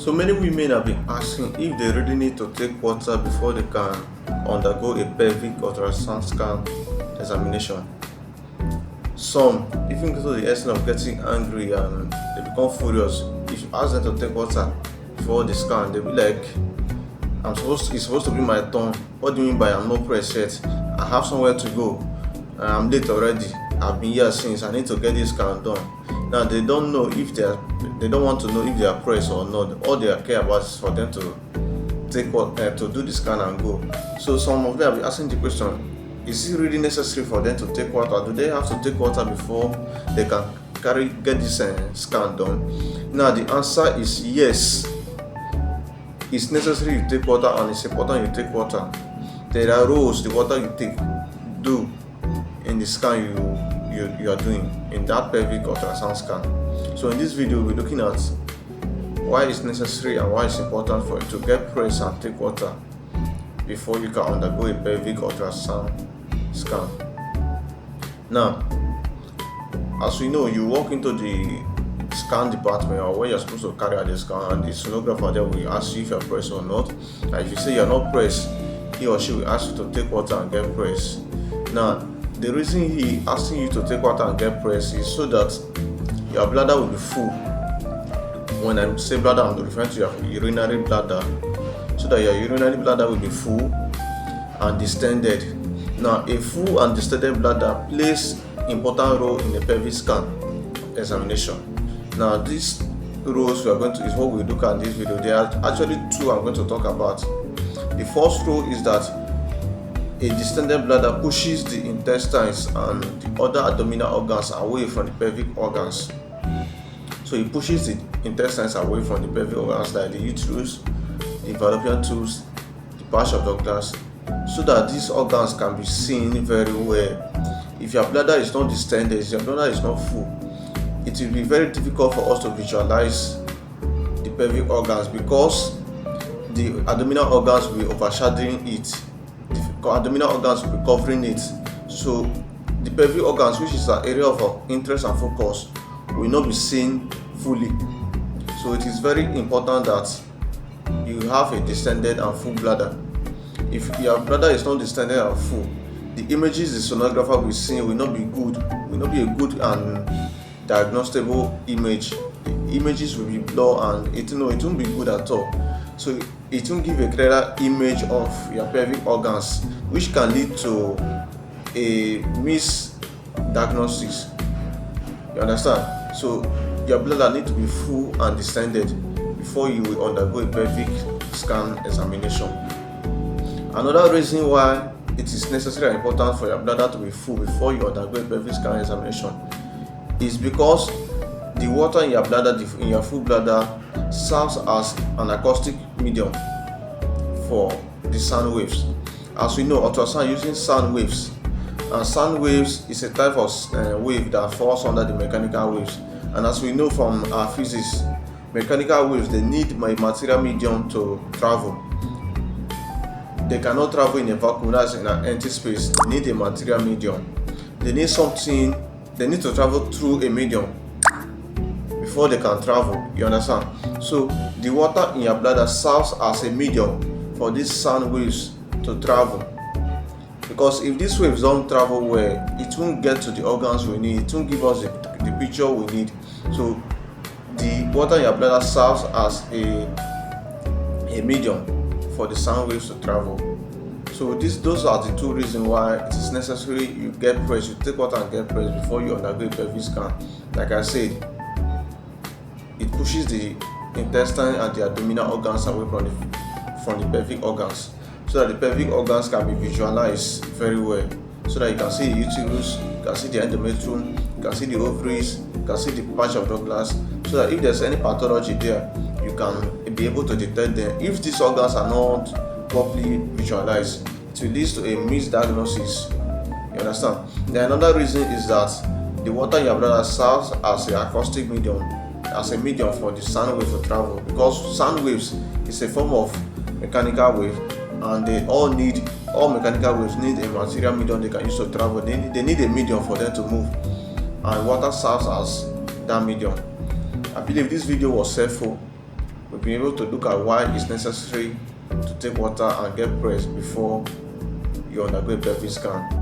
So many women have been asking if they really need to take water before they can undergo a pelvic ultrasound scan examination. Some even go to the extent of getting angry and they become furious. If you ask them to take water before the scan, they'll be like, it's supposed to be my turn. What do you mean by I'm not pressed yet? I have somewhere to go. I'm late already. I've been here since. I need to get this scan done. Now they don't know if they don't want to know if they are pressed or not. All they care about is for them to to do the scan and go. So some of them will be asking the question: is it really necessary for them to take water? Do they have to take water before they can get this scan done? Now the answer is yes. It's necessary you take water, and it's important you take water. There are roles the water you take do in the scan you are doing in that pelvic ultrasound scan. So in this video we're looking at why it's necessary and why it's important for you to get pressed and take water before you can undergo a pelvic ultrasound scan. Now, as we know, you walk into the scan department or where you're supposed to carry out the scan, and the sonographer there will ask you if you're pressed or not. And if you say you're not pressed, he or she will ask you to take water and get pressed. Now, the reason he asking you to take water and get pressed is so that your bladder will be full. When I say bladder, I'm referring to your urinary bladder, so that your urinary bladder will be full and distended. Now, a full and distended bladder plays important role in the pelvic scan examination. Now, these roles is what we look at in this video. There are actually two I'm going to talk about. The first role is that a distended bladder pushes the intestines and the other abdominal organs away from the pelvic organs. So it pushes the intestines away from the pelvic organs like the uterus, the fallopian tubes, the pouch of Douglas, so that these organs can be seen very well. If your bladder is not distended, if your bladder is not full, it will be very difficult for us to visualize the pelvic organs because the abdominal organs will be overshadowing it. The abdominal organs will be covering it. So the pelvic organs, which is an area of interest and focus, will not be seen fully. So it is very important that you have a distended and full bladder. If your bladder is not distended and full, the images the sonographer will see will not be a good and diagnosable image. The images will be blurred and it won't be good at all. So it won't give a clearer image of your pelvic organs, which can lead to a misdiagnosis. You understand? So your bladder needs to be full and distended before you will undergo a pelvic scan examination. Another reason why it is necessary and important for your bladder to be full before you undergo a pelvic scan examination is because the water in your bladder, in your full bladder, serves as an acoustic medium for the sound waves. As we know, ultrasound using sound waves, and sound waves is a type of wave that falls under the mechanical waves. And as we know from our physics, mechanical waves, they need a material medium to travel. They cannot travel in a vacuum, that's in an empty space. They need a material medium. They need to travel through a medium before they can travel. You understand? So the water in your bladder serves as a medium for these sound waves to travel. Because if these waves don't travel well, it won't get to the organs we need. It won't give us the picture we need. So the water in your bladder serves as a medium for the sound waves to travel. So those are the two reasons why it is necessary you get pressed, you take water and get pressed before you undergo a pelvic scan. Like I said, it pushes the intestine and the abdominal organs away from the pelvic organs, so that the pelvic organs can be visualized very well, so that you can see the uterus, you can see the endometrium, you can see the ovaries, you can see the pouch of Douglas, so that if there's any pathology there, you can be able to detect them. If these organs are not properly visualized, it will lead to a misdiagnosis. You understand? Then another reason is that the water in your bladder serves as an acoustic medium, as a medium for the sound wave to travel, because sound waves is a form of mechanical wave, and all mechanical waves need a material medium they can use to travel. They need a medium for them to move, and water serves as that medium. I believe this video was helpful. We've been able to look at why it's necessary to take water and get pressed before you undergo a pelvic scan.